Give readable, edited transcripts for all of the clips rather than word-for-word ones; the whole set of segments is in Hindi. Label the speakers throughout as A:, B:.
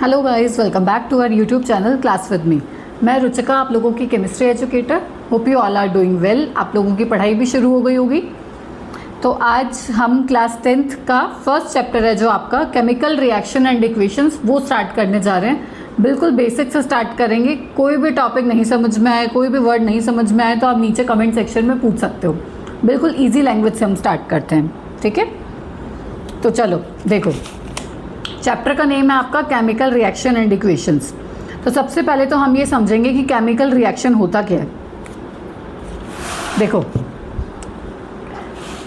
A: Hello guys, welcome back to our YouTube channel class with me. मैं रुचिका, आप लोगों की chemistry educator. Hope you all are doing well. आप लोगों की पढ़ाई भी शुरू हो गई होगी। तो आज हम क्लास 10th का फर्स्ट चैप्टर है जो आपका केमिकल रिएक्शन एंड इक्वेशंस, वो स्टार्ट करने जा रहे हैं। बिल्कुल बेसिक से स्टार्ट करेंगे। कोई भी टॉपिक नहीं समझ में आए, कोई भी वर्ड नहीं समझ में आए तो आप नीचे कमेंट सेक्शन में पूछ सकते हो। बिल्कुल ईजी लैंग्वेज से हम स्टार्ट करते हैं, ठीक है। तो चलो देखो, चैप्टर का नेम है आपका केमिकल रिएक्शन एंड इक्वेशंस। तो सबसे पहले तो हम ये समझेंगे कि केमिकल रिएक्शन होता क्या है। देखो,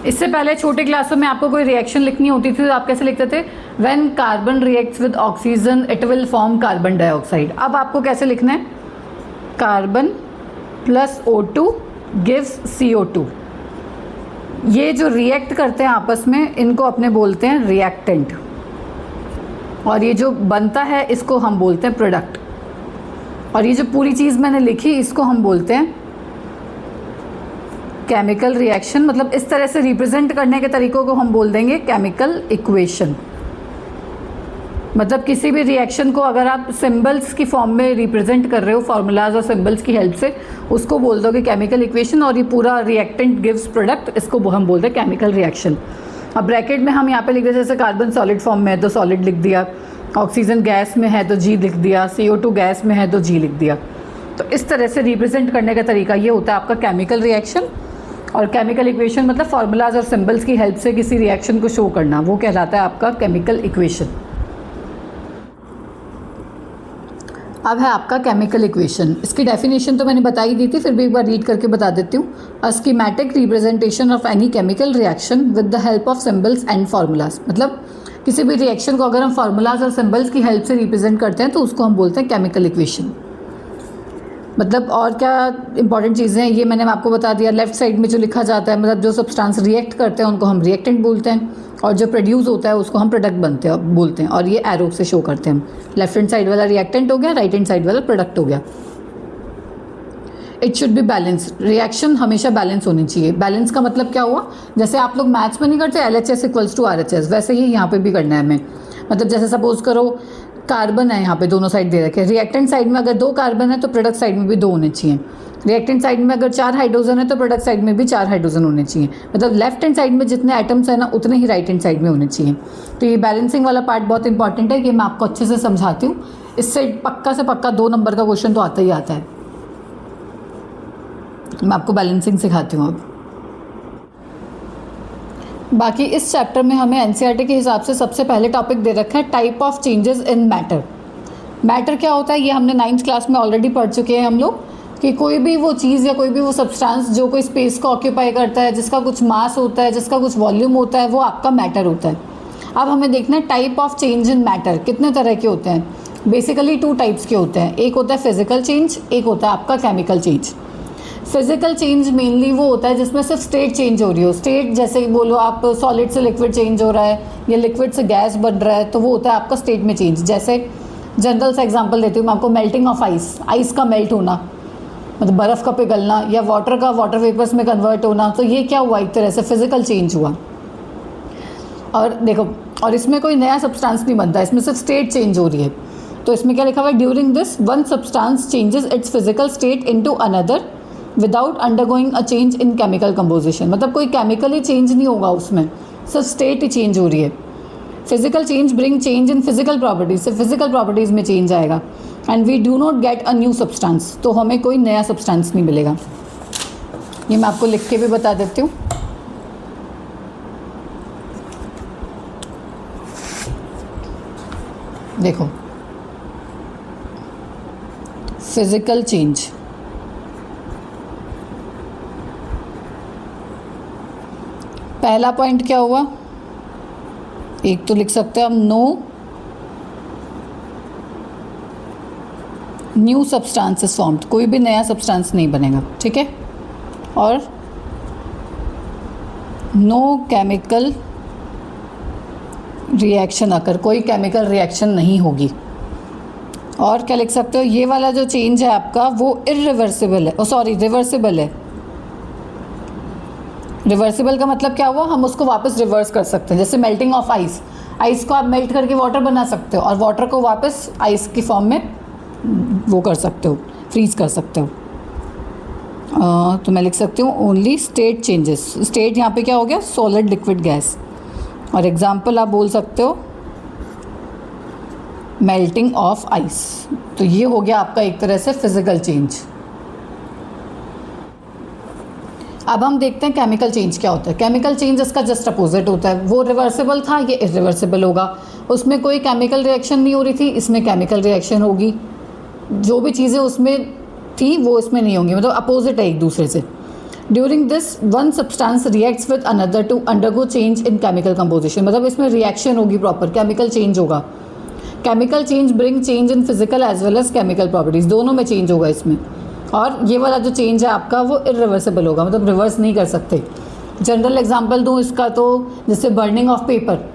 A: इससे पहले छोटे क्लासों में आपको कोई रिएक्शन लिखनी होती थी तो आप कैसे लिखते थे? When carbon reacts with oxygen it will form carbon dioxide. अब आपको कैसे लिखना है? Carbon plus O2 gives CO2। ये जो रिएक्ट करते हैं आपस में, इनको अपने बोलते हैं रिएक्टेंट, और ये जो बनता है इसको हम बोलते हैं प्रोडक्ट। और ये जो पूरी चीज़ मैंने लिखी इसको हम बोलते हैं केमिकल रिएक्शन। मतलब इस तरह से रिप्रेजेंट करने के तरीकों को हम बोल देंगे केमिकल इक्वेशन। मतलब किसी भी रिएक्शन को अगर आप सिंबल्स की फॉर्म में रिप्रेजेंट कर रहे हो, फार्मूलाज और सिंबल्स की हेल्प से, उसको बोल दोगे केमिकल इक्वेशन। और ये पूरा रिएक्टेंट गिव्स प्रोडक्ट, इसको हम बोलते हैं केमिकल रिएक्शन। अब ब्रैकेट में हम यहाँ पे लिख देते हैं, जैसे कार्बन सॉलिड फॉर्म में है तो सॉलिड लिख दिया, ऑक्सीजन गैस में है तो G लिख दिया, CO2 गैस में है तो G लिख दिया। तो इस तरह से रिप्रेजेंट करने का तरीका ये होता है आपका केमिकल रिएक्शन। और केमिकल इक्वेशन मतलब फार्मूलाज और सिंबल्स की हेल्प से किसी रिएक्शन को शो करना, वो कहलाता है आपका केमिकल इक्वेशन। अब है आपका केमिकल इक्वेशन। इसकी डेफिनेशन तो मैंने बता ही दी थी, फिर भी एक बार रीड करके बता देती हूँ। A schematic representation of any chemical reaction with the help of symbols and formulas. मतलब किसी भी रिएक्शन को अगर हम फार्मूलाज और सिंबल्स की हेल्प से रिप्रेजेंट करते हैं तो उसको हम बोलते हैं केमिकल इक्वेशन। मतलब और क्या इंपॉर्टेंट चीज़ें हैं ये मैंने आपको बता दिया। लेफ्ट साइड में जो लिखा जाता है, मतलब जो सब्सटेंस रिएक्ट करते हैं उनको हम रिएक्टेंट बोलते हैं, और जो प्रोड्यूस होता है उसको हम प्रोडक्ट बोलते हैं। और ये एरो से शो करते हैं हम। लेफ्ट हैंड साइड वाला रिएक्टेंट हो गया, राइट हैंड साइड वाला प्रोडक्ट हो गया। It should be balance. Reaction हमेशा बैलेंस होनी चाहिए। बैलेंस का मतलब क्या हुआ? जैसे आप लोग मैथ्स में नहीं करते LHS इक्वल्स टू RHS, वैसे ही यहाँ पे भी करना है हमें। मतलब जैसे सपोज करो कार्बन है, यहाँ पे दोनों साइड दे रखे हैं। रिएक्टेंट साइड में अगर 2 कार्बन है तो प्रोडक्ट साइड में भी 2 होने चाहिए। रिएक्टेंट साइड में अगर 4 हाइड्रोजन है तो प्रोडक्ट साइड में भी 4 हाइड्रोजन होने चाहिए। मतलब लेफ्ट हैंड साइड में जितने एटम्स है ना, उतने ही राइट हैंड साइड में होने चाहिए। तो ये बैलेंसिंग वाला पार्ट बहुत इंपॉर्टेंट है कि मैं आपको अच्छे से समझाती हूँ। इससे पक्का से पक्का 2 नंबर का क्वेश्चन तो आता ही आता है। मैं आपको बैलेंसिंग सिखाती हूँ अब। बाकी इस चैप्टर में हमें NCERT के हिसाब से सबसे पहले टॉपिक दे रखा है type of changes in matter. Matter क्या होता है ये हमने 9th क्लास में ऑलरेडी पढ़ चुके हैं हम लोग, कि कोई भी वो चीज़ या कोई भी वो सब्सटेंस जो कोई स्पेस को ऑक्यूपाई करता है, जिसका कुछ मास होता है, जिसका कुछ वॉल्यूम होता है, वो आपका मैटर होता है। अब हमें देखना है type of change in matter कितने तरह के होते हैं। बेसिकली 2 टाइप्स के होते हैं। एक होता है फिजिकल चेंज, एक होता है आपका chemical change. Physical change mainly वो होता है जिसमें सिर्फ स्टेट चेंज हो रही हो। स्टेट जैसे बोलो आप सॉलिड से लिक्विड चेंज हो रहा है या लिक्विड से गैस बन रहा है, तो वो होता है आपका स्टेट में चेंज। जैसे जनरल सा एग्जांपल देती हूँ मैं आपको, मेल्टिंग ऑफ आइस, आइस का मेल्ट होना, मतलब बर्फ़ का पिघलना, या वाटर का वाटर वेपर्स में कन्वर्ट होना। तो ये क्या हुआ? एक तरह से फिजिकल चेंज हुआ। और देखो, और इसमें कोई नया सब्सटेंस नहीं बनता, इसमें सिर्फ स्टेट चेंज हो रही है। तो इसमें क्या लिखा हुआ है? During this one substance changes it's physical state into another without undergoing a change in chemical composition. मतलब कोई केमिकली चेंज नहीं होगा उसमें, सिर्फ स्टेट ही चेंज हो रही है। Physical change bring change in physical properties, सिर्फ फिजिकल प्रॉपर्टीज़ में चेंज आएगा। And we do not get a new substance, तो हमें कोई नया सब्सटेंस नहीं मिलेगा। ये मैं आपको लिख के भी बता देती हूँ। देखो, फिजिकल चेंज, पहला पॉइंट क्या हुआ? एक तो लिख सकते हैं हम no new substance is formed, कोई भी नया सब्सटेंस नहीं बनेगा, ठीक है। और नो केमिकल रिएक्शन अकर, कोई केमिकल रिएक्शन नहीं होगी। और क्या लिख सकते हो? ये वाला जो चेंज है आपका वो इरिवर्सिबल है, रिवर्सिबल है। रिवर्सिबल का मतलब क्या हुआ? हम उसको वापस रिवर्स कर सकते हैं। जैसे मेल्टिंग ऑफ आइस, आइस को आप मेल्ट करके वाटर बना सकते हो और वाटर को वापस आइस की फॉर्म में वो कर सकते हो, फ्रीज कर सकते हो। तो मैं लिख सकती हूँ ओनली स्टेट चेंजेस। स्टेट यहाँ पे क्या हो गया, सॉलिड लिक्विड गैस। और एग्जाम्पल आप बोल सकते हो मेल्टिंग ऑफ आइस। तो ये हो गया आपका एक तरह से फिजिकल चेंज। अब हम देखते हैं केमिकल चेंज क्या होता है। केमिकल चेंज इसका जस्ट अपोजिट होता है। वो रिवर्सिबल था, ये इरिवर्सिबल होगा। उसमें कोई केमिकल रिएक्शन नहीं हो रही थी, इसमें केमिकल रिएक्शन होगी। जो भी चीज़ें उसमें थी वो इसमें नहीं होंगी, मतलब अपोजिट है एक दूसरे से। During this one substance reacts with another to undergo change in chemical composition, मतलब इसमें रिएक्शन होगी, प्रॉपर केमिकल चेंज होगा। Chemical change bring change in physical as well as chemical properties, दोनों में चेंज होगा इसमें। और ये वाला जो चेंज है आपका वो इरिवर्सिबल होगा, मतलब रिवर्स नहीं कर सकते। जनरल एग्जांपल दूँ इसका तो जैसे बर्निंग ऑफ पेपर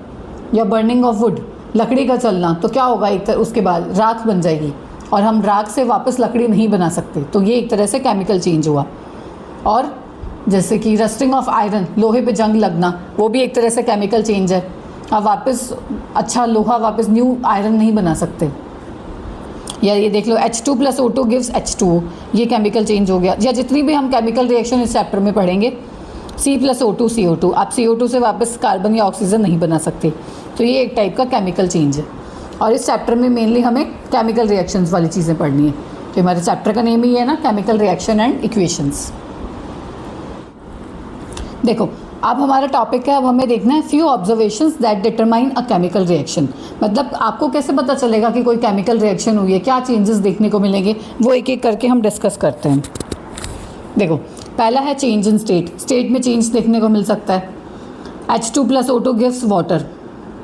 A: या बर्निंग ऑफ वुड, लकड़ी का चलना, तो क्या होगा एक तरह उसके बाद राख बन जाएगी और हम राख से वापस लकड़ी नहीं बना सकते। तो ये एक तरह से केमिकल चेंज हुआ। और जैसे कि रस्टिंग ऑफ आयरन, लोहे पे जंग लगना, वो भी एक तरह से केमिकल चेंज है। अब वापस अच्छा लोहा वापस न्यू आयरन नहीं बना सकते। या ये देख लो H2 + O2 गिव्स H2O, ये केमिकल चेंज हो गया। या जितनी भी हम केमिकल रिएक्शन इस चैप्टर में पढ़ेंगे, C + O2 CO2, आप CO2 से वापस कार्बन या ऑक्सीजन नहीं बना सकते। तो ये एक टाइप का केमिकल चेंज है। और इस चैप्टर में मेनली हमें केमिकल रिएक्शंस वाली चीज़ें पढ़नी है। तो हमारे चैप्टर का नेम ही है ना, केमिकल रिएक्शन एंड इक्वेशंस। देखो अब हमारा टॉपिक है, अब हमें देखना है few observations that determine a chemical reaction. मतलब आपको कैसे पता चलेगा कि कोई केमिकल रिएक्शन हुई है, क्या चेंजेस देखने को मिलेंगे, वो एक एक करके हम डिस्कस करते हैं। देखो पहला है चेंज इन स्टेट। स्टेट में चेंज देखने को मिल सकता है। H2 + O2 गिव्स वाटर,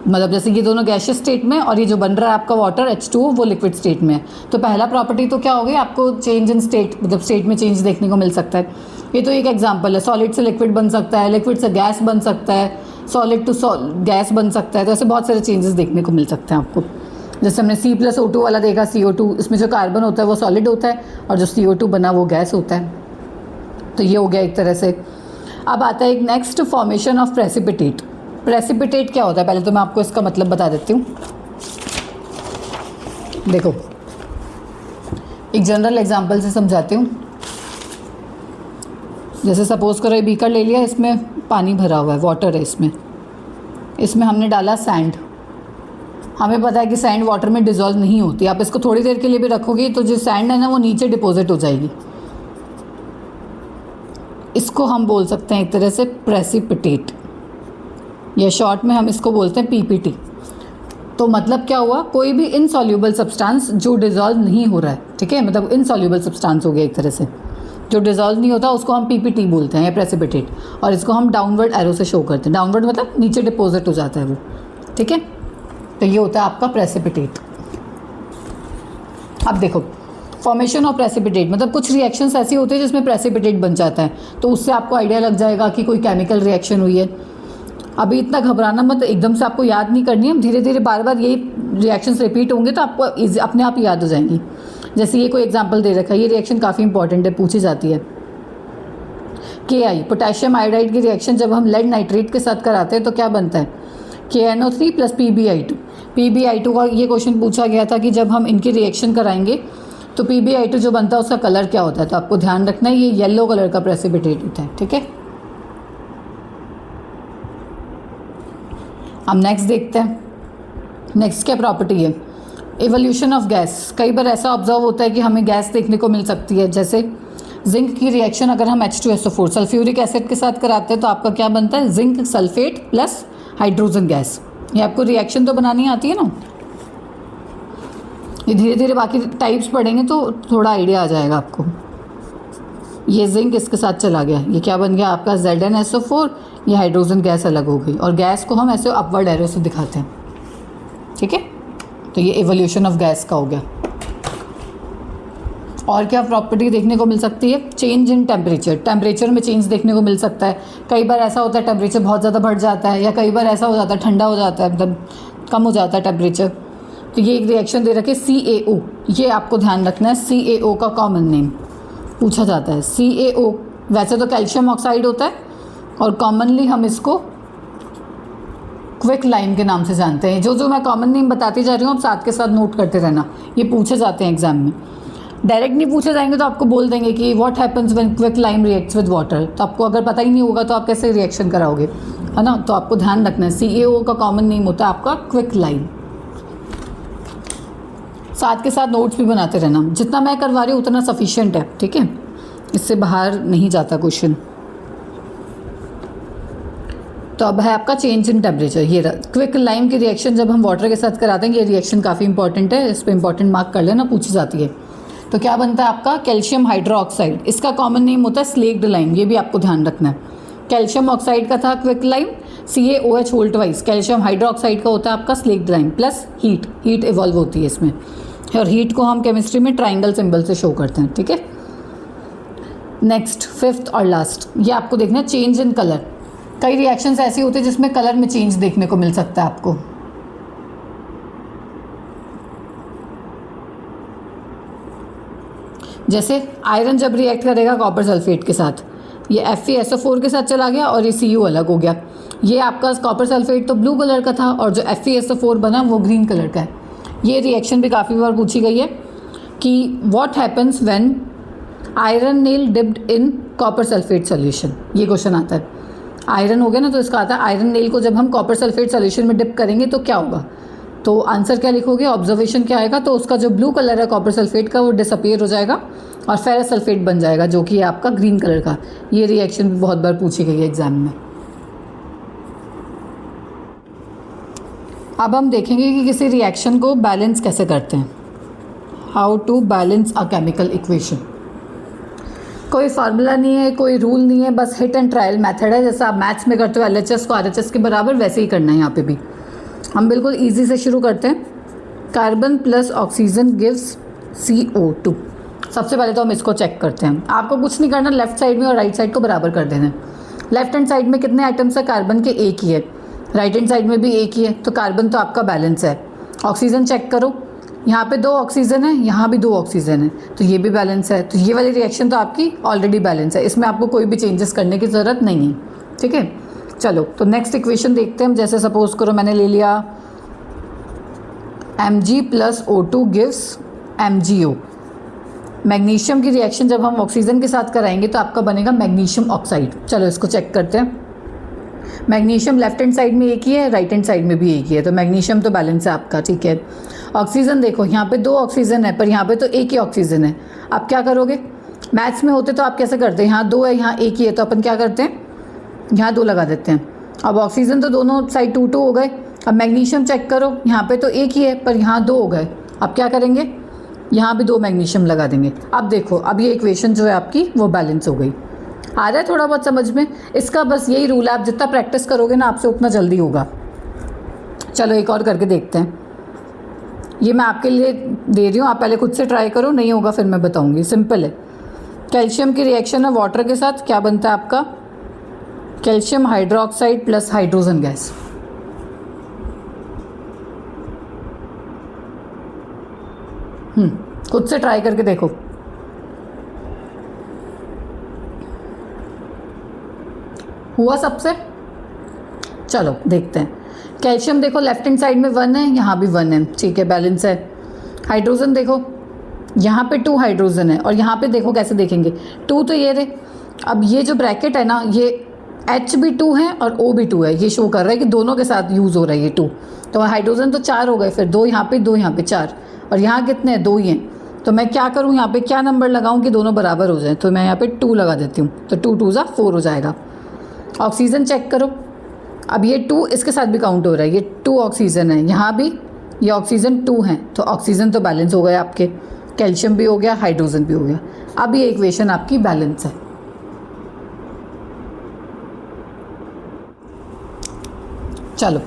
A: मतलब जैसे ये दोनों गैशियस स्टेट में और ये जो बन रहा है आपका वाटर H2O वो लिक्विड स्टेट में है। तो पहला प्रॉपर्टी तो क्या हो गई, आपको चेंज इन स्टेट, मतलब स्टेट में चेंज देखने को मिल सकता है। ये तो एक एग्जांपल है। सॉलिड से लिक्विड बन सकता है, लिक्विड से गैस बन सकता है, सॉलिड टू गैस बन सकता है। तो ऐसे बहुत सारे चेंजेस देखने को मिल सकते हैं आपको। जैसे हमने C + O2 वाला देखा, CO2, इसमें जो कार्बन होता है वो सॉलिड होता है और जो CO2 बना वो गैस होता है। तो ये हो गया एक तरह से। अब आता है एक next, formation of precipitate. Precipitate क्या होता है, पहले तो मैं आपको इसका मतलब बता देती हूँ। देखो एक जनरल एग्जांपल से समझाती हूँ। जैसे सपोज करो ये बीकर ले लिया, इसमें पानी भरा हुआ है, वाटर है इसमें। इसमें हमने डाला सैंड। हमें पता है कि सैंड वाटर में डिज़ोल्व नहीं होती। आप इसको थोड़ी देर के लिए भी रखोगे तो जो सैंड है ना वो नीचे डिपॉजिट हो जाएगी। इसको हम बोल सकते हैं एक तरह से प्रेसिपिटेट, या शॉर्ट में हम इसको बोलते हैं PPT। तो मतलब क्या हुआ, कोई भी इनसॉल्यूबल सब्सटेंस जो डिज़ोल्व नहीं हो रहा है, ठीक है, मतलब इनसॉल्यूबल सब्सटेंस हो गया एक तरह से, जो डिज़ोल्व नहीं होता उसको हम PPT बोलते हैं या प्रेसिपिटेट। और इसको हम डाउनवर्ड एरो से शो करते हैं। डाउनवर्ड मतलब नीचे डिपॉजिट हो जाता है वो, ठीक है। तो ये होता है आपका प्रेसिपिटेट। अब देखो फॉर्मेशन ऑफ प्रेसिपिटेट, मतलब कुछ रिएक्शंस ऐसी होती है जिसमें प्रेसिपिटेट बन जाता है। तो उससे आपको आइडिया लग जाएगा कि कोई केमिकल रिएक्शन हुई है। अभी इतना घबराना मत, एकदम से आपको याद नहीं करनी है। धीरे धीरे बार बार ये रिएक्शंस रिपीट होंगे तो आपको अपने आप याद हो जाएंगी। जैसे ये कोई एग्जांपल दे रखा है, ये रिएक्शन काफ़ी इंपॉर्टेंट है, पूछी जाती है। KI, पोटेशियम आयोडाइड की रिएक्शन जब हम लेड नाइट्रेट के साथ कराते हैं तो क्या बनता है, KNO3 + PbI2। PbI2 का ये क्वेश्चन पूछा गया था कि जब हम इनकी रिएक्शन कराएंगे तो PbI2 जो बनता है उसका कलर क्या होता है। तो आपको ध्यान रखना है ये येलो कलर का प्रेसिपिटेट होता है, ठीक है। हम नेक्स्ट देखते हैं। नेक्स्ट क्या प्रॉपर्टी है, एवोल्यूशन ऑफ गैस। कई बार ऐसा ऑब्जर्व होता है कि हमें गैस देखने को मिल सकती है। जैसे जिंक की रिएक्शन अगर हम H2SO4 सल्फ्यूरिक एसिड के साथ कराते हैं तो आपका क्या बनता है, zinc sulphate plus hydrogen gas. ये आपको रिएक्शन तो बनानी आती है ना। ये धीरे धीरे बाकी टाइप्स पढ़ेंगे तो थोड़ा आइडिया आ जाएगा आपको। ये जिंक इसके साथ चला गया, ये क्या बन गया आपका ZnSO4, ये हाइड्रोजन गैस अलग हो गई। और गैस को हम ऐसे अपवर्ड एरो से दिखाते हैं, ठीक है। तो ये एवोल्यूशन ऑफ गैस का हो गया। और क्या प्रॉपर्टी देखने को मिल सकती है, चेंज इन टेम्परेचर। टेम्परेचर में चेंज देखने को मिल सकता है। कई बार ऐसा होता है टेम्परेचर बहुत ज़्यादा बढ़ जाता है, या कई बार ऐसा हो जाता है ठंडा हो जाता है, मतलब कम हो जाता है टेम्परेचर। तो ये एक रिएक्शन दे रखे CaO, ये आपको ध्यान रखना है। CaO का कॉमन नेम पूछा जाता है। CaO वैसे तो कैल्शियम ऑक्साइड होता है और कॉमनली हम इसको क्विक लाइम के नाम से जानते हैं। जो जो मैं कॉमन नेम बताती जा रही हूँ, आप साथ के साथ नोट करते रहना, ये पूछे जाते हैं एग्जाम में। डायरेक्ट नहीं पूछे जाएंगे तो आपको बोल देंगे कि what happens when quick lime reacts with water, तो आपको अगर पता ही नहीं होगा तो आप कैसे रिएक्शन कराओगे, है ना। तो आपको ध्यान रखना है CaO का कॉमन नेम होता है आपका क्विक लाइम। साथ के साथ नोट्स भी बनाते रहना, जितना मैं करवा रही हूँ उतना सफिशिएंट है, ठीक है, इससे बाहर नहीं जाता क्वेश्चन। तो अब है आपका चेंज इन टेम्परेचर। ये क्विक लाइम की रिएक्शन जब हम वाटर के साथ कराते हैं, ये रिएक्शन काफ़ी इंपॉर्टेंट है, इस पर इंपॉर्टेंट मार्क कर लेना, पूछी जाती है। तो क्या बनता है आपका कैल्शियम हाइड्रोक्साइड, इसका कॉमन नेम होता है स्लेक्ड लाइम, ये भी आपको ध्यान रखना है। कैल्शियम ऑक्साइड का था quick lime, CaOH whole twice, calcium hydroxide का होता है आपका slaked lime, plus heat evolve होती है इसमें, और हीट को हम केमिस्ट्री में ट्राइंगल सिंबल से शो करते हैं, ठीक है। नेक्स्ट, फिफ्थ और लास्ट, ये आपको देखना है चेंज इन कलर। कई रिएक्शंस ऐसी होती है जिसमें कलर में चेंज देखने को मिल सकता है आपको। जैसे आयरन जब रिएक्ट करेगा कॉपर सल्फेट के साथ, ये FeSO4 के साथ चला गया और ये Cu अलग हो गया। ये आपका कॉपर सल्फेट तो ब्लू कलर का था और जो FeSO4 बना वो ग्रीन कलर का है। ये रिएक्शन भी काफ़ी बार पूछी गई है कि what happens when iron nail dipped in copper sulphate solution, ये क्वेश्चन आता है। आयरन हो गया ना, तो इसका आता है आयरन नेल को जब हम कॉपर सल्फेट सोल्यूशन में डिप करेंगे तो क्या होगा। तो आंसर क्या लिखोगे, ऑब्जर्वेशन क्या आएगा, तो उसका जो ब्लू कलर है कॉपर सल्फेट का वो डिसअपियर हो जाएगा और फेरस सल्फेट बन जाएगा जो कि है आपका ग्रीन कलर का। ये रिएक्शन भी बहुत बार पूछी गई है एग्जाम में। अब हम देखेंगे कि किसी रिएक्शन को बैलेंस कैसे करते हैं, how to balance a chemical equation. कोई फार्मूला नहीं है, कोई रूल नहीं है, बस हिट एंड ट्रायल मेथड है। जैसा आप मैथ्स में करते हो LHS को RHS के बराबर, वैसे ही करना है यहाँ पे भी। हम बिल्कुल इजी से शुरू करते हैं। Carbon plus oxygen gives CO2। सबसे पहले तो हम इसको चेक करते हैं। आपको कुछ नहीं करना, लेफ्ट साइड में और राइट साइड को बराबर कर देना है। लेफ्ट हैंड साइड में कितने आइटम्स है, कार्बन के एक ही है, राइट हैंड साइड में भी एक ही है, तो कार्बन तो आपका बैलेंस है। ऑक्सीजन चेक करो, यहाँ पे 2 ऑक्सीजन है, यहाँ भी 2 ऑक्सीजन है, तो ये भी बैलेंस है। तो ये वाली रिएक्शन तो आपकी ऑलरेडी बैलेंस है, इसमें आपको कोई भी चेंजेस करने की ज़रूरत नहीं है, ठीक है। चलो तो नेक्स्ट इक्वेशन देखते हैं हम। जैसे सपोज करो मैंने ले लिया Mg plus O2 gives MgO। Magnesium की रिएक्शन जब हम ऑक्सीजन के साथ कराएंगे तो आपका बनेगा मैग्नीशियम ऑक्साइड। चलो इसको चेक करते हैं। मैग्नीशियम लेफ्ट हैंड साइड में एक ही है, राइट हैंड साइड में भी एक ही है, तो मैग्नीशियम तो बैलेंस है आपका, ठीक है। ऑक्सीजन देखो, यहाँ पे 2 ऑक्सीजन है पर यहाँ पे तो एक ही ऑक्सीजन है। आप क्या करोगे, मैथ्स में होते तो आप कैसे करते हैं, यहाँ 2 है यहाँ एक ही है, तो अपन क्या करते हैं, यहाँ 2 लगा देते हैं। अब ऑक्सीजन तो दोनों साइड 2-2 हो गए। अब मैग्नीशियम चेक करो, यहाँ पे तो एक ही है पर यहाँ 2 हो गए। अब क्या करेंगे, यहाँ भी 2 मैग्नीशियम लगा देंगे। अब देखो, अब ये इक्वेशन जो है आपकी वो बैलेंस हो गई। आ रहा है थोड़ा बहुत समझ में। इसका बस यही रूल है, आप जितना प्रैक्टिस करोगे ना आपसे उतना जल्दी होगा। चलो एक और करके देखते हैं। ये मैं आपके लिए दे रही हूँ, आप पहले खुद से ट्राई करो, नहीं होगा फिर मैं बताऊँगी। सिंपल है, कैल्शियम की रिएक्शन है वाटर के साथ, क्या बनता है आपका, calcium hydroxide plus hydrogen gas. खुद से ट्राई करके देखो। हुआ सबसे? चलो देखते हैं। कैल्शियम देखो लेफ्ट हैंड साइड में 1 है, यहाँ भी 1 है, ठीक है, बैलेंस है। हाइड्रोजन देखो, यहाँ पे 2 हाइड्रोजन है और यहाँ पे देखो कैसे देखेंगे, 2 तो ये रहे। अब ये जो ब्रैकेट है ना, ये H भी 2 है और O भी 2 है, ये शो कर रहा है कि दोनों के साथ यूज़ हो रहा है ये 2। तो हाइड्रोजन तो 4 हो गए, फिर 2 यहाँ पे 2 यहाँ पे 4, और यहाँ कितने हैं, 2 ही हैं। तो मैं क्या करूँ, यहाँ पे क्या नंबर लगाऊँ कि दोनों बराबर हो जाए, तो मैं यहाँ पे 2 लगा देती हूँ, तो 2 2 जा 4 हो जाएगा। ऑक्सीजन चेक करो, अब ये 2 इसके साथ भी काउंट हो रहा है, ये 2 ऑक्सीजन है, यहाँ भी ये ऑक्सीजन 2 हैं, तो ऑक्सीजन तो बैलेंस हो गए आपके। कैल्शियम भी हो गया, हाइड्रोजन भी हो गया। अब ये इक्वेशन आपकी बैलेंस है। चलो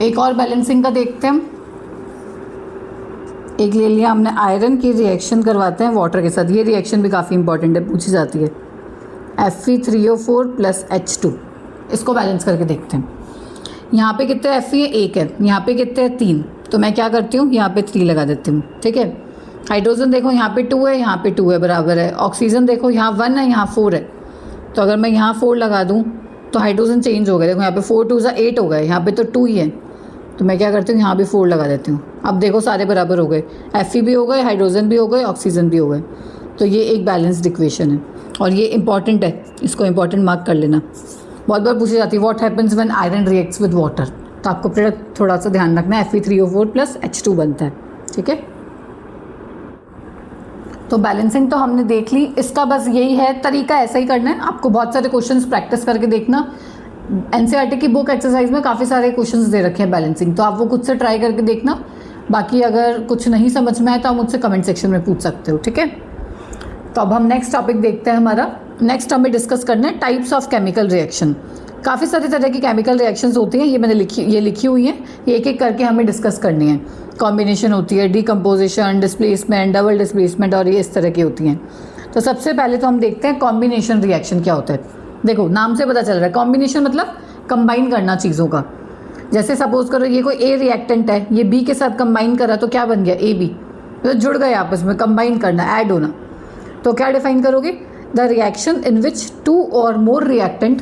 A: एक और बैलेंसिंग का देखते हैं हम। एक ले लिया हमने आयरन की रिएक्शन करवाते हैं वाटर के साथ। ये रिएक्शन भी काफ़ी इंपॉर्टेंट है, पूछी जाती है। Fe3O4 प्लस H2, इसको बैलेंस करके देखते हैं। यहाँ पे कितने Fe है, 1 है, यहाँ पे कितने हैं, 3, तो मैं क्या करती हूँ, यहाँ पे 3 लगा देती हूँ, ठीक है। हाइड्रोजन देखो, यहाँ पे 2 है, यहाँ पे 2 है, बराबर है। ऑक्सीजन देखो, यहाँ 1 है, यहाँ 4 है, तो अगर मैं यहाँ 4 लगा दूँ तो हाइड्रोजन चेंज हो गए। देखो यहाँ पे 4 2 8 हो गए, यहाँ पे तो 2 ही है, तो मैं क्या करती हूँ यहाँ भी 4 लगा देती हूँ। अब देखो सारे बराबर हो गए, Fe भी हो गए, हाइड्रोजन भी हो गए, ऑक्सीजन भी हो गए। तो ये एक बैलेंस्ड इक्वेशन है और ये इंपॉर्टेंट है, इसको इंपॉर्टेंट मार्क कर लेना। बहुत बार पूछी जाती है what happens when iron reacts with water, तो आपको प्रोडक्ट थोड़ा सा ध्यान रखना है, Fe3O4 प्लस H2 बनता है, ठीक है। तो बैलेंसिंग तो हमने देख ली, इसका बस यही है तरीका, ऐसा ही करना है आपको। बहुत सारे क्वेश्चंस प्रैक्टिस करके देखना, एनसीईआरटी की बुक एक्सरसाइज में काफ़ी सारे क्वेश्चंस दे रखे हैं बैलेंसिंग, तो आप वो खुद से ट्राई करके देखना। बाकी अगर कुछ नहीं समझ में आए तो आप मुझसे कमेंट सेक्शन में पूछ सकते हो, ठीक है। तो अब हम नेक्स्ट टॉपिक देखते हैं। हमारा नेक्स्ट हमें डिस्कस करना है टाइप्स ऑफ केमिकल रिएक्शन। काफ़ी सारे तरह की केमिकल रिएक्शंस होती हैं, ये मैंने लिखी हुई हैं, ये एक एक करके हमें डिस्कस करनी है। कॉम्बिनेशन होती है, डीकम्पोजिशन, डिस्प्लेसमेंट, डबल डिस्प्लेसमेंट और ये इस तरह की होती हैं। तो सबसे पहले तो हम देखते हैं कॉम्बिनेशन रिएक्शन क्या होता है। देखो नाम से पता चल रहा है, कॉम्बिनेशन मतलब कंबाइन करना चीज़ों का। जैसे सपोज करो ये कोई ए रिएक्टेंट है, ये बी के साथ कंबाइन करा तो क्या बन गया, ए बी, तो जुड़ गए आपस में, कंबाइन करना, ऐड होना। तो क्या डिफाइन करोगे, द रिएक्शन इन विच 2 और more reactant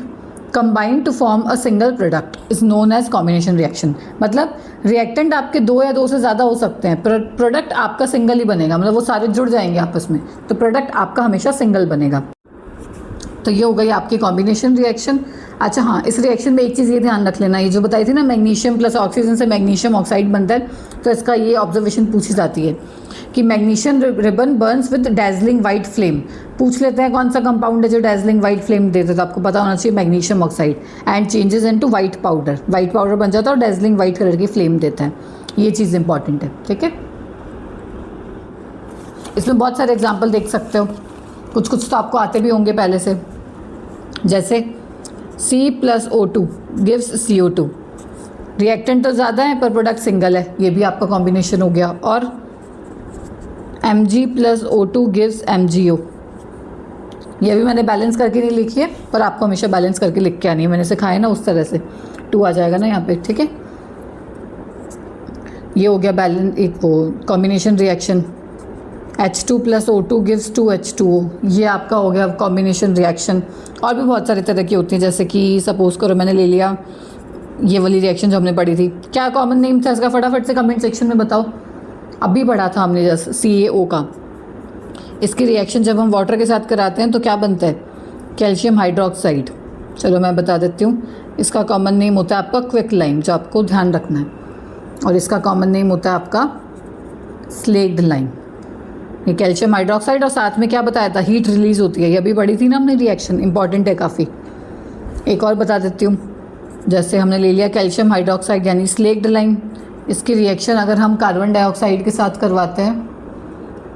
A: combine to form a single product is known as combination reaction. मतलब रिएक्टेंट आपके 2 या 2 से ज़्यादा हो सकते हैं, प्रोडक्ट आपका सिंगल ही बनेगा, मतलब वो सारे जुड़ जाएंगे आपस में, तो प्रोडक्ट आपका हमेशा सिंगल बनेगा। तो ये हो गई आपकी कॉम्बिनेशन रिएक्शन। अच्छा हाँ, इस रिएक्शन में एक चीज़ ये ध्यान रख लेना, ये जो बताई थी ना मैग्नीशियम प्लस ऑक्सीजन से मैग्नीशियम ऑक्साइड बनता है, तो इसका ये ऑब्जर्वेशन पूछी जाती है कि magnesium ribbon Burns with dazzling white flame. पूछ लेते हैं कौन सा कंपाउंड है जो डैजलिंग वाइट फ्लेम देते हैं, तो आपको पता होना चाहिए magnesium oxide, and changes into white powder. White powder बन जाता है और डैजलिंग वाइट कलर की फ्लेम देता है, ये चीज़ इंपॉर्टेंट है, ठीक है। इसमें बहुत सारे एग्जाम्पल देख सकते हो, कुछ कुछ तो आपको आते भी होंगे पहले से, जैसे C plus O2 gives CO2। Reactant तो ज़्यादा है पर प्रोडक्ट सिंगल है, ये भी आपका कॉम्बिनेशन हो गया। और Mg plus O2 gives MgO, ये भी मैंने बैलेंस करके नहीं लिखी है, पर आपको हमेशा बैलेंस करके लिख के आनी है, मैंने सिखाया ना उस तरह से, 2 आ जाएगा ना यहाँ पे, ठीक है। ये हो गया बैलेंस, एक वो combination reaction. H2 plus O2 gives 2H2O, ये आपका हो गया कॉम्बिनेशन रिएक्शन। और भी बहुत सारी तरह की होती हैं, जैसे कि सपोज करो मैंने ले लिया ये वाली रिएक्शन जो हमने पढ़ी थी, क्या कॉमन नेम था इसका, फटाफट से कमेंट सेक्शन में बताओ। अभी पढ़ा था हमने जैसे CaO का, इसकी रिएक्शन जब हम वाटर के साथ कराते हैं तो क्या बनता है, कैल्शियम हाइड्रोक्साइड। चलो मैं बता देती हूँ, इसका कॉमन नेम होता है आपका क्विक लाइम, जो आपको ध्यान रखना है, और इसका कॉमन नेम होता है आपका स्लेक्ड लाइम। ये कैल्शियम हाइड्रोक्साइड, और साथ में क्या बताया था, हीट रिलीज होती है, ये अभी पढ़ी थी ना हमने रिएक्शन, इंपॉर्टेंट है काफ़ी। एक और बता देती हूँ, जैसे हमने ले लिया कैल्शियम हाइड्रोक्साइड यानी स्लेक्ड लाइम, इसकी रिएक्शन अगर हम कार्बन डाइऑक्साइड के साथ करवाते हैं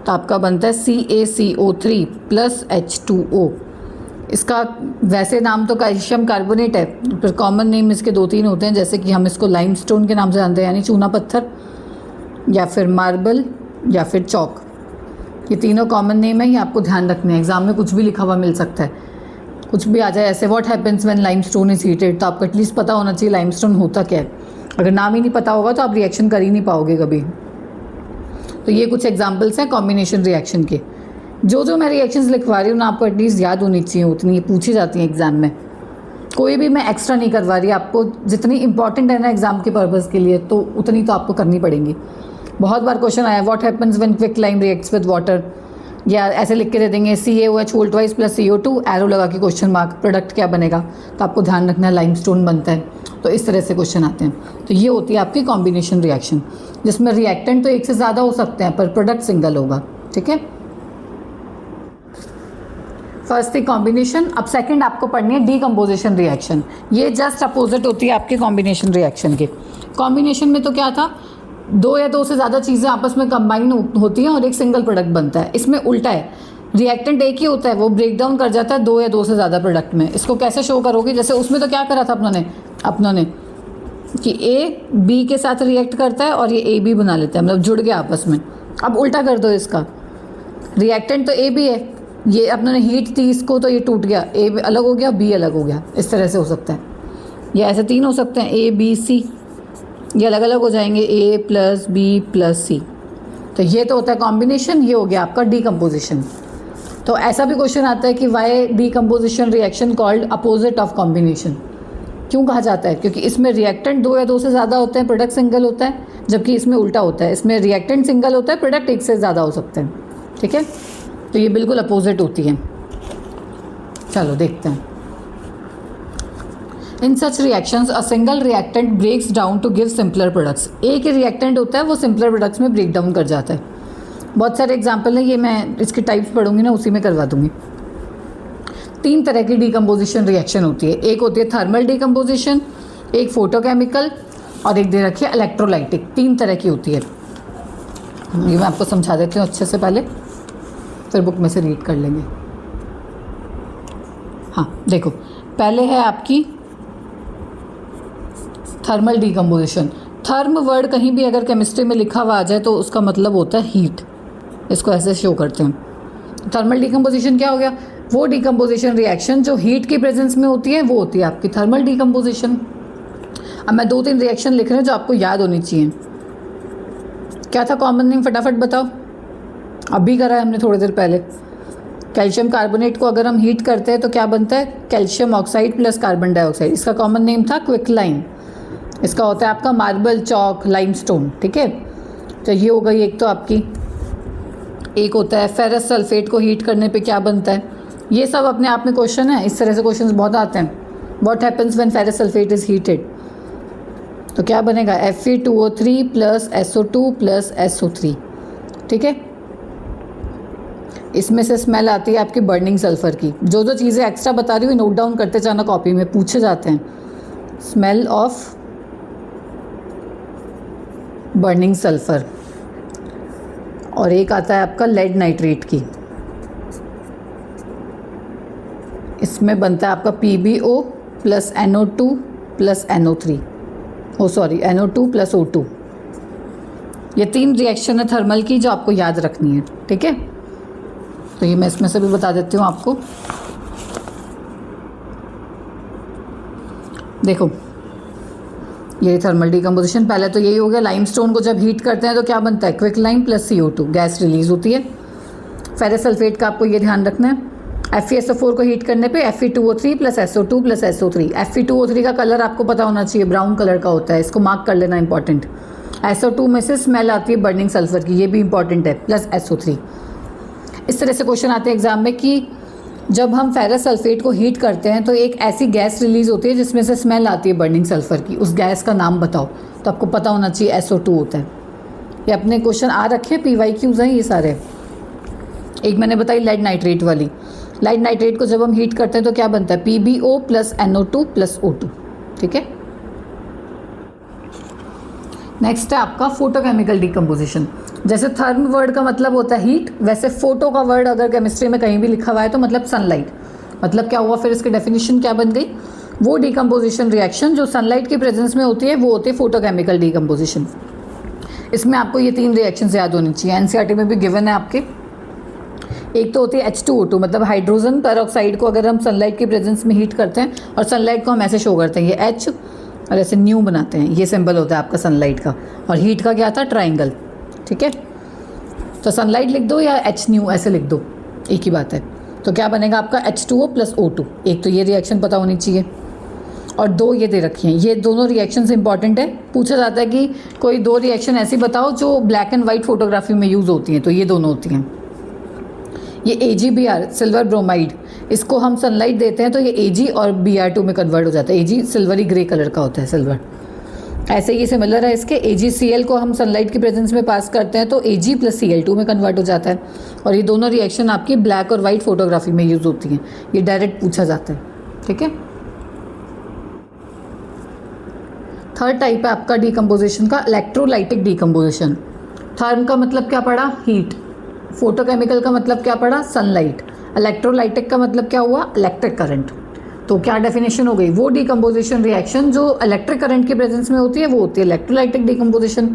A: तो आपका बनता है CaCO3 प्लस H2O। इसका वैसे नाम तो कैल्शियम कार्बोनेट है, पर कॉमन नेम इसके 2-3 होते हैं, जैसे कि हम इसको लाइमस्टोन के नाम से जानते हैं, यानी चूना पत्थर, या फिर मार्बल, या फिर चौक। ये तीनों कॉमन नेम है, ये आपको ध्यान रखने हैं, एग्जाम में कुछ भी लिखा हुआ मिल सकता है, कुछ भी आ जाए ऐसे, what happens when limestone is heated, तो आपको एटलीस्ट पता होना चाहिए लाइमस्टोन होता क्या है। अगर नाम ही नहीं पता होगा तो आप रिएक्शन कर ही नहीं पाओगे कभी। तो ये कुछ एग्जाम्पल्स हैं कॉम्बिनेशन रिएक्शन के। जो मैं रिएक्शंस लिखवा रही हूँ ना, आपको एटलीस्ट याद होनी चाहिए, उतनी पूछी जाती हैं एग्जाम में। कोई भी मैं एक्स्ट्रा नहीं करवा रही, आपको जितनी इंपॉर्टेंट है ना एग्जाम के पर्पज़ के लिए, तो उतनी तो आपको करनी पड़ेंगी। बहुत बार क्वेश्चन आया, what happens when quick lime reacts with water, या ऐसे लिख के दे देंगे CaOH whole twice plus CO2 arrow लगा के क्वेश्चन मार्क, प्रोडक्ट क्या बनेगा, तो आपको ध्यान रखना है लाइमस्टोन बनता है। तो इस तरह से क्वेश्चन आते हैं। तो ये होती है आपकी कॉम्बिनेशन रिएक्शन, जिसमें रिएक्टेंट तो एक से ज़्यादा हो सकते हैं पर प्रोडक्ट सिंगल होगा, ठीक है। फर्स्ट थी कॉम्बिनेशन। अब सेकंड आपको पढ़नी है डीकम्पोजिशन रिएक्शन। ये जस्ट अपोजिट होती है आपके कॉम्बिनेशन रिएक्शन के। कॉम्बिनेशन में तो क्या था, 2 या 2 से ज़्यादा चीज़ें आपस में कंबाइन होती हैं और एक सिंगल प्रोडक्ट बनता है। इसमें उल्टा है, रिएक्टेंट एक ही होता है, वो ब्रेक डाउन कर जाता है 2 या 2 से ज़्यादा प्रोडक्ट में। इसको कैसे शो करोगे, जैसे उसमें तो क्या करा था अपनों ने कि A B के साथ रिएक्ट करता है और ये AB बना लेता है, मतलब जुड़ गया आपस में। अब उल्टा कर दो इसका, रिएक्टेंट तो AB है, ये अपनों ने हीट दी इसको तो ये टूट गया, A अलग हो गया B अलग हो गया, इस तरह से हो सकता है। या ऐसे 3 हो सकते हैं, A B C, ये अलग अलग हो जाएंगे, A plus B plus C। तो ये तो होता है कॉम्बिनेशन, ये हो गया आपका डीकम्पोजिशन। तो ऐसा भी क्वेश्चन आता है कि why decomposition reaction called opposite of combination, क्यों कहा जाता है? क्योंकि इसमें रिएक्टेंट 2 या 2 से ज़्यादा होते हैं, प्रोडक्ट सिंगल होता है, जबकि इसमें उल्टा होता है, इसमें रिएक्टेंट सिंगल होता है, प्रोडक्ट 1 से ज़्यादा हो सकते हैं। ठीक है, तो ये बिल्कुल अपोजिट होती है। चलो देखते हैं। In such reactions a single reactant breaks down to give simpler products. एक ही रिएक्टेंट होता है, वो सिंपलर प्रोडक्ट्स में ब्रेक डाउन कर जाता है। बहुत सारे एग्जाम्पल हैं, ये मैं इसकी टाइप्स पढ़ूंगी ना, उसी में करवा दूंगी। 3 तरह की डीकम्पोजिशन रिएक्शन होती है। एक होती है थर्मल डीकम्पोजिशन, एक फोटोकेमिकल, और एक दे रखी है इलेक्ट्रोलाइटिक। 3 तरह की होती है। ये मैं आपको समझा देती हूँ अच्छे से, पहले फिर बुक में से रीड कर लेंगे। हाँ देखो, पहले है आपकी थर्मल डीकम्पोजिशन। थर्म वर्ड कहीं भी अगर केमिस्ट्री में लिखा हुआ आ जाए तो उसका मतलब होता है हीट। इसको ऐसे शो करते हैं। थर्मल डीकम्पोजिशन क्या हो गया? वो डीकम्पोजिशन रिएक्शन जो हीट की प्रेजेंस में होती है, वो होती है आपकी थर्मल डीकम्पोजिशन। अब मैं 2-3 रिएक्शन लिख रही हूँ जो आपको याद होनी चाहिए। क्या था कॉमन नेम, फटाफट बताओ। अभी करा है हमने थोड़ी देर पहले। कैल्शियम कार्बोनेट को अगर हम हीट करते हैं तो क्या बनता है? Calcium oxide plus carbon dioxide. इसका कॉमन नेम था क्विकलाइन। इसका होता है आपका मार्बल, चौक, लाइमस्टोन। ठीक है, तो ये हो गई एक तो आपकी। एक होता है फेरस सल्फेट को हीट करने पे क्या बनता है। ये सब अपने आप में क्वेश्चन है, इस तरह से क्वेश्चंस बहुत आते हैं। What happens when ferrous sulphate is heated? तो क्या बनेगा? Fe2O3 plus SO2 plus SO3। ठीक है, इसमें से स्मेल आती है आपकी बर्निंग सल्फर की। जो जो चीज़ें एक्स्ट्रा बता रही हूँ नोट डाउन करते जाना, कॉपी में पूछे जाते हैं। Smell of burning sulphur. और एक आता है आपका लेड नाइट्रेट की। इसमें बनता है आपका PbO plus NO2 plus NO3, NO2 plus O2। ये 3 रिएक्शन है थर्मल की जो आपको याद रखनी है। ठीक है, तो ये मैं इसमें से भी बता देती हूँ आपको। देखो, ये थर्मल डीकम्पोजिशन पहले तो यही हो गया। लाइमस्टोन को जब हीट करते हैं तो क्या बनता है? क्विकलाइन प्लस CO2, गैस रिलीज होती है। फेरस सल्फेट का आपको ये ध्यान रखना है। FeSO4 को हीट करने पे Fe2O3 plus SO2 plus SO3। Fe2O3 का कलर आपको पता होना चाहिए, ब्राउन कलर का होता है, इसको मार्क कर लेना इंपॉर्टेंट। SO2 में से स्मेल आती है बर्निंग सल्फर की, ये भी इंपॉर्टेंट है, प्लस SO3। इस तरह से क्वेश्चन आते हैं एग्जाम में कि जब हम फेरस सल्फेट को हीट करते हैं तो एक ऐसी गैस रिलीज होती है जिसमें से स्मेल आती है बर्निंग सल्फर की। उस गैस का नाम बताओ, तो आपको पता होना चाहिए SO2 होता है। ये अपने क्वेश्चन आ रखे हैं, PYQs हैं ये सारे। एक मैंने बताई लेड नाइट्रेट वाली। लेड नाइट्रेट को जब हम हीट करते हैं तो क्या बनता है? PbO plus NO2 plus O2। ठीक है, नेक्स्ट है आपका फोटोकेमिकल डीकम्पोजिशन। जैसे थर्म वर्ड का मतलब होता है हीट, वैसे फोटो का वर्ड अगर केमिस्ट्री में कहीं भी लिखा हुआ है तो मतलब सनलाइट। मतलब क्या हुआ फिर? इसकी डेफिनेशन क्या बन गई? वो डीकम्पोजिशन रिएक्शन जो सनलाइट की प्रेजेंस में होती है वो होती है फोटोकेमिकल डीकम्पोजिशन। इसमें आपको ये 3 रिएक्शंस याद होनी चाहिए, NCERT में भी गिवन है आपके। एक तो होती है H2O2, मतलब हाइड्रोजन पेरोक्साइड को अगर हम सनलाइट की प्रेजेंस में हीट करते हैं और सनलाइट को हम ऐसे शो करते हैं, ये H और ऐसे न्यू बनाते हैं, ये सिंबल होता है आपका सनलाइट का। और हीट का क्या था? ट्राइंगल। ठीक है, तो सनलाइट लिख दो या H न्यू ऐसे लिख दो, एक ही बात है। तो क्या बनेगा आपका? H2O plus O2। एक तो ये रिएक्शन पता होनी चाहिए, और 2 ये दे रखी हैं। ये दोनों रिएक्शंस इंपॉर्टेंट है। पूछा जाता है कि कोई 2 रिएक्शन ऐसी बताओ जो ब्लैक एंड वाइट फोटोग्राफी में यूज़ होती हैं, तो ये दोनों होती हैं। ये AgBr सिल्वर ब्रोमाइड, इसको हम सनलाइट देते हैं तो ये Ag और Br2 में कन्वर्ट हो जाता है। Ag सिल्वरी ग्रे कलर का होता है, सिल्वर। ऐसे ये सिमिलर है इसके। AgCl को हम सनलाइट की प्रेजेंस में पास करते हैं तो Ag प्लस Cl2 में कन्वर्ट हो जाता है। और ये दोनों रिएक्शन आपकी ब्लैक और वाइट फोटोग्राफी में यूज़ होती हैं। ये डायरेक्ट पूछा जाता है। ठीक है, थर्ड टाइप है आपका डीकम्पोजिशन का इलेक्ट्रोलाइटिक डीकम्पोजिशन। थर्म का मतलब क्या पड़ा? हीट। फोटोकेमिकल का मतलब क्या पड़ा? सनलाइट। इलेक्ट्रोलाइटिक का मतलब क्या हुआ? Electric current. तो क्या डेफिनेशन हो गई? वो डीकम्पोजिशन रिएक्शन जो इलेक्ट्रिक करंट की प्रेजेंस में होती है वो होती है इलेक्ट्रोलाइटिक डीकम्पोजिशन।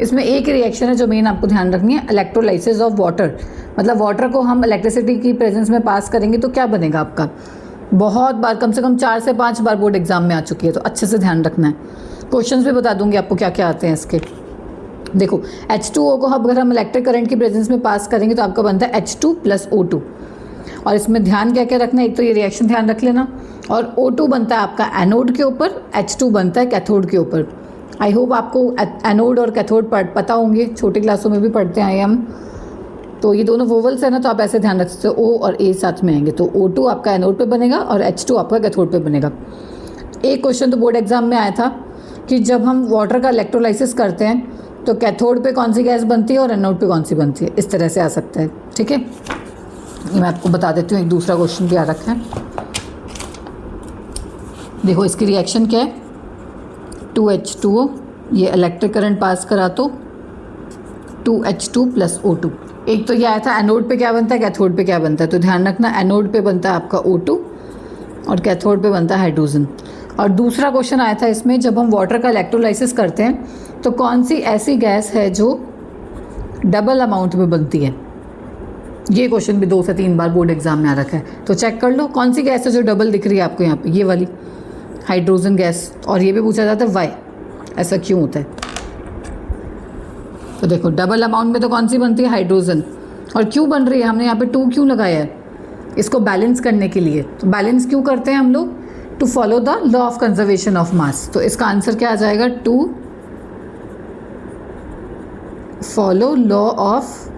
A: इसमें एक रिएक्शन है जो मेन आपको ध्यान रखनी है, इलेक्ट्रोलाइसिस ऑफ वाटर। मतलब वाटर को हम इलेक्ट्रिसिटी की प्रेजेंस में पास करेंगे तो क्या बनेगा आपका? बहुत बार, कम से कम 4 से 5 बार बोर्ड एग्जाम में आ चुकी है, तो अच्छे से ध्यान रखना है। क्वेश्चंस भी बता दूंगी आपको क्या क्या आते हैं इसके। देखो, H2O को अगर हम इलेक्ट्रिक करंट की प्रेजेंस में पास करेंगे तो आपका बनता है H2 प्लस O2। और इसमें ध्यान क्या क्या रखना है, एक तो ये रिएक्शन ध्यान रख लेना, और O2 बनता है आपका एनोड के ऊपर, H2 बनता है कैथोड के ऊपर। आई होप आपको एनोड और कैथोड पता होंगे, छोटी क्लासों में भी पढ़ते आए हम। तो ये दोनों वोवल्स है ना, तो आप ऐसे ध्यान रख सकते हो, O और A साथ में आएंगे, तो O2 आपका एनोड पे बनेगा और H2 आपका कैथोड पे बनेगा। एक क्वेश्चन तो बोर्ड एग्जाम में आया था कि जब हम वाटर का इलेक्ट्रोलाइसिस करते हैं तो कैथोड पे कौन सी गैस बनती है और एनोड पे कौन सी बनती है, इस तरह से आ सकता है। ठीक है, ये मैं आपको बता देती हूँ। एक दूसरा क्वेश्चन भी आ रखा है, देखो इसकी रिएक्शन क्या है, 2H2O, ये इलेक्ट्रिक करंट पास करा तो 2H2 + O2। एक तो ये आया था एनोड पे क्या बनता है, कैथोड पे क्या बनता है, तो ध्यान रखना एनोड पे बनता है आपका O2 और कैथोड पे बनता है हाइड्रोजन। और दूसरा क्वेश्चन आया था इसमें, जब हम वाटर का इलेक्ट्रोलाइसिस करते हैं तो कौन सी ऐसी गैस है जो डबल अमाउंट में बनती है। ये क्वेश्चन भी 2 से 3 बार बोर्ड एग्जाम में आ रखा है, तो चेक कर लो कौन सी गैस है जो डबल दिख रही है आपको यहाँ पे, ये वाली हाइड्रोजन गैस। और ये भी पूछा जाता है वाई, ऐसा क्यों होता है। तो देखो डबल अमाउंट में तो कौन सी बनती है, हाइड्रोजन। और क्यों बन रही है, हमने यहाँ पे 2 क्यों लगाया है, इसको बैलेंस करने के लिए। तो बैलेंस क्यों करते हैं हम लोग, to follow the law of conservation of mass. तो इसका आंसर क्या आ जाएगा, to follow law of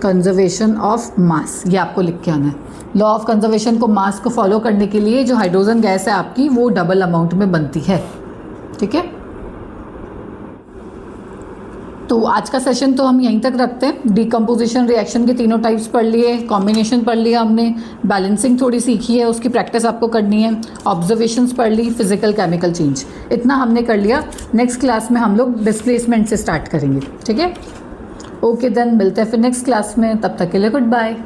A: conservation of mass, ये आपको लिख के आना है। लॉ ऑफ कंजर्वेशन को, मास को फॉलो करने के लिए जो हाइड्रोजन गैस है आपकी वो डबल अमाउंट में बनती है। ठीक है, तो आज का सेशन तो हम यहीं तक रखते हैं। डिकम्पोजिशन रिएक्शन के तीनों टाइप्स पढ़ लिए, कॉम्बिनेशन पढ़ लिया हमने, बैलेंसिंग थोड़ी सीखी है, उसकी प्रैक्टिस आपको करनी है, ऑब्जर्वेशंस पढ़ ली, फिजिकल केमिकल चेंज, इतना हमने कर लिया। नेक्स्ट क्लास में हम लोग डिस्प्लेसमेंट से स्टार्ट करेंगे। ठीक है, ओके देन, मिलते हैं फिर नेक्स्ट क्लास में, तब तक के लिए गुड बाय।